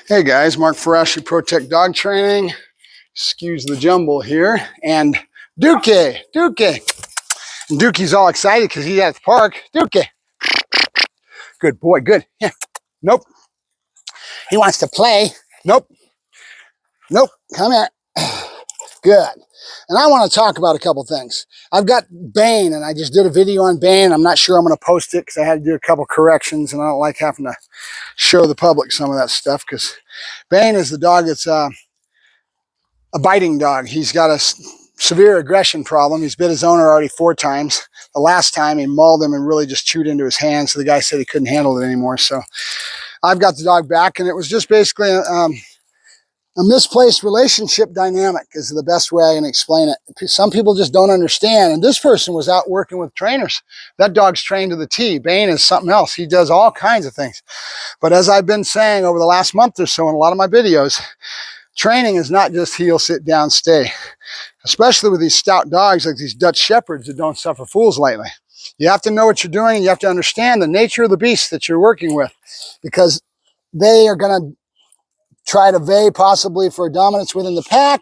Hey guys, Mark Ferrasci, Protect Dog Training. Excuse the jumble here. And Duk-ie. And Duk-ie's all excited because he's at the park. Duk-ie. Good boy, good. Yeah. Nope. He wants to play. Nope. Come here. Good. And I want to talk about a couple things. I've got Bane, and I just did a video on Bane. I'm not sure I'm going to post it because I had to do a couple corrections, and I don't like having to show the public some of that stuff because Bane is the dog that's a biting dog. He's got a severe aggression problem. He's bit his owner already 4 times. The last time he mauled him and really just chewed into his hand, so the guy said he couldn't handle it anymore. So I've got the dog back, and it was just basically a misplaced relationship dynamic is the best way I can explain it. Some people just don't understand, and this person was out working with trainers. That dog's trained to the T. Bane is something else. He does all kinds of things. But as I've been saying over the last month or so in a lot of my videos, training is not just heel, sit down, stay. Especially with these stout dogs like these Dutch Shepherds that don't suffer fools lightly. You have to know what you're doing, and you have to understand the nature of the beast that you're working with, because they are going to try to vie possibly for dominance within the pack.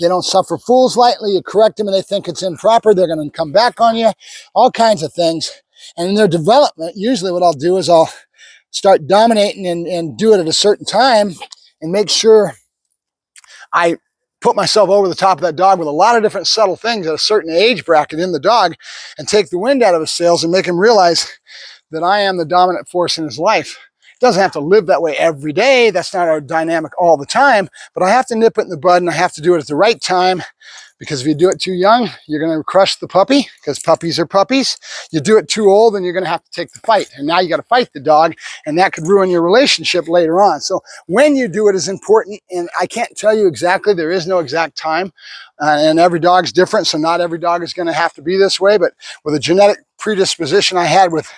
They don't suffer fools lightly. You correct them and they think it's improper. They're going to come back on you. All kinds of things. And in their development, usually what I'll do is I'll start dominating and do it at a certain time and make sure I put myself over the top of that dog with a lot of different subtle things at a certain age bracket in the dog and take the wind out of his sails and make him realize that I am the dominant force in his life. Doesn't have to live that way every day. That's not our dynamic all the time, but I have to nip it in the bud, and I have to do it at the right time, because if you do it too young, you're going to crush the puppy, because puppies are puppies. You do it too old, and you're going to have to take the fight, and now you got to fight the dog, and that could ruin your relationship later on. So when you do it is important, and I can't tell you exactly. There is no exact time, and every dog's different, so not every dog is going to have to be this way, but with a genetic predisposition I had with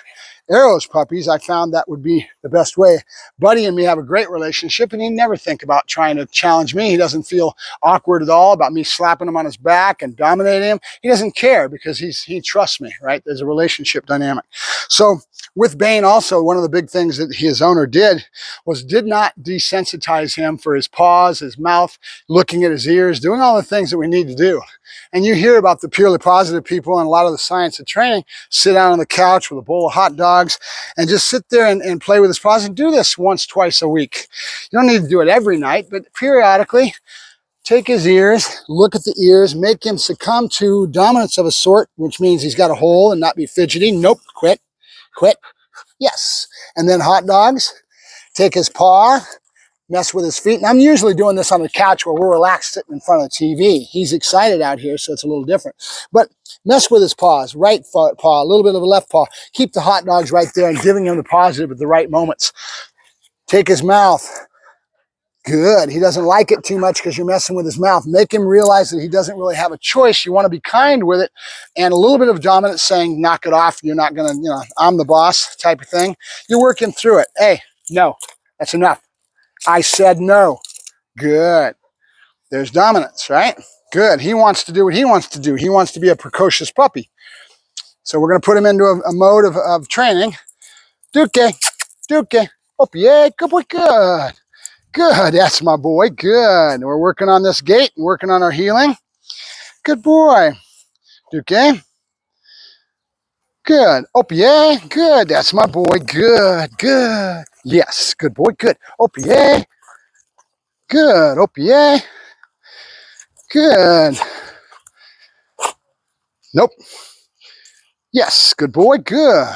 Arrow's puppies, I found that would be the best way. Buddy and me have a great relationship, and he never think about trying to challenge me. He doesn't feel awkward at all about me slapping him on his back and dominating him. He doesn't care because he trusts me, right? There's a relationship dynamic. So with Bane also, one of the big things that his owner did not desensitize him for his paws, his mouth, looking at his ears, doing all the things that we need to do. And you hear about the purely positive people and a lot of the science of training, sit down on the couch with a bowl of hot dogs and just sit there and play with his paws, and do this once, twice a week. You don't need to do it every night, but periodically take his ears, look at the ears, make him succumb to dominance of a sort, which means he's got a hole and not be fidgety. Nope, quit, yes. And then hot dogs, take his paw, mess with his feet. And I'm usually doing this on the couch where we're relaxed sitting in front of the TV. He's excited out here, so it's a little different. But mess with his paws, right paw, a little bit of a left paw. Keep the hot dogs right there and giving him the positive at the right moments. Take his mouth. Good. He doesn't like it too much because you're messing with his mouth. Make him realize that he doesn't really have a choice. You want to be kind with it, and a little bit of dominance saying, knock it off. You're not going to, I'm the boss type of thing. You're working through it. Hey, no, that's enough. I said no. Good. There's dominance, right? Good. He wants to do what he wants to do. He wants to be a precocious puppy. So we're going to put him into a mode of training. Duk-ie. Oh, yeah. Good boy. Good. That's my boy. Good. We're working on this gait and working on our healing. Good boy. Duk-ie. Good. Oh, yeah. Good. That's my boy. Good. Yes. Good boy. Good. Oh, yeah. Good. Oh, yeah. Good. Nope. Yes. Good boy. Good.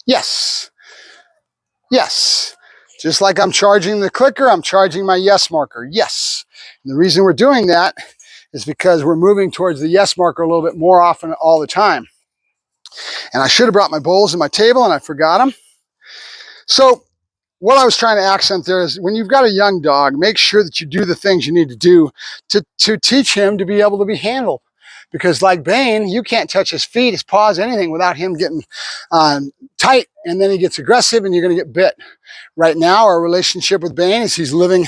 Yes. Just like I'm charging the clicker, I'm charging my yes marker. Yes. And the reason we're doing that is because we're moving towards the yes marker a little bit more often all the time. And I should have brought my bowls and my table, and I forgot them. So what I was trying to accent there is when you've got a young dog, make sure that you do the things you need to do to teach him to be able to be handled. Because like Bane, you can't touch his feet, his paws, anything without him getting tight, and then he gets aggressive and you're going to get bit. Right now, our relationship with Bane is he's living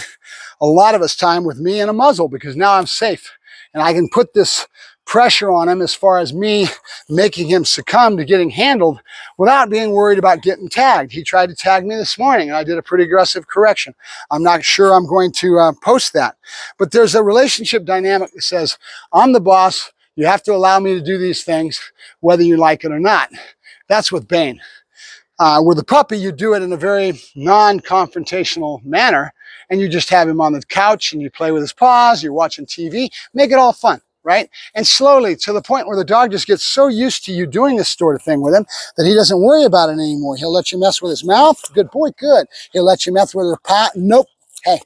a lot of his time with me in a muzzle, because now I'm safe. And I can put this pressure on him as far as me making him succumb to getting handled without being worried about getting tagged. He tried to tag me this morning, and I did a pretty aggressive correction. I'm not sure I'm going to post that. But there's a relationship dynamic that says, I'm the boss. You have to allow me to do these things, whether you like it or not. That's with Bane. With a puppy, you do it in a very non-confrontational manner, and you just have him on the couch and you play with his paws, you're watching TV, make it all fun, right? And slowly, to the point where the dog just gets so used to you doing this sort of thing with him that he doesn't worry about it anymore. He'll let you mess with his mouth. Good boy, good. He'll let you mess with his paw. Nope. Hey.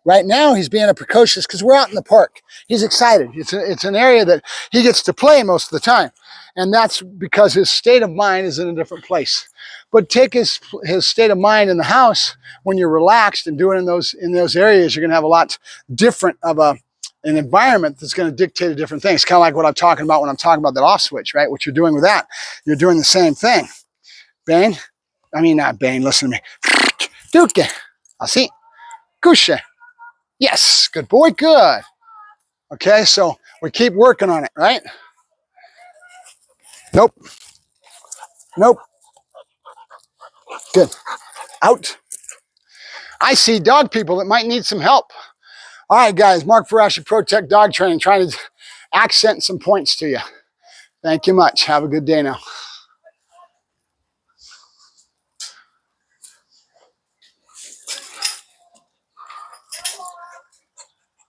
Right now, he's being a precocious because we're out in the park. He's excited. It's an area that he gets to play most of the time. And that's because his state of mind is in a different place. But take his state of mind in the house when you're relaxed and doing in those areas, you're going to have a lot different of an environment that's going to dictate a different thing. It's kind of like what I'm talking about when I'm talking about that off switch, right? What you're doing with that, you're doing the same thing. Bane, I mean, not Bane, listen to me. Duk-ie, así, couche. Yes, good boy, good. Okay, so we keep working on it, right? Nope. Nope. Good. Out. I see dog people that might need some help. All right, guys, Mark Ferrasci, Protect Dog Training, trying to accent some points to you. Thank you much. Have a good day now.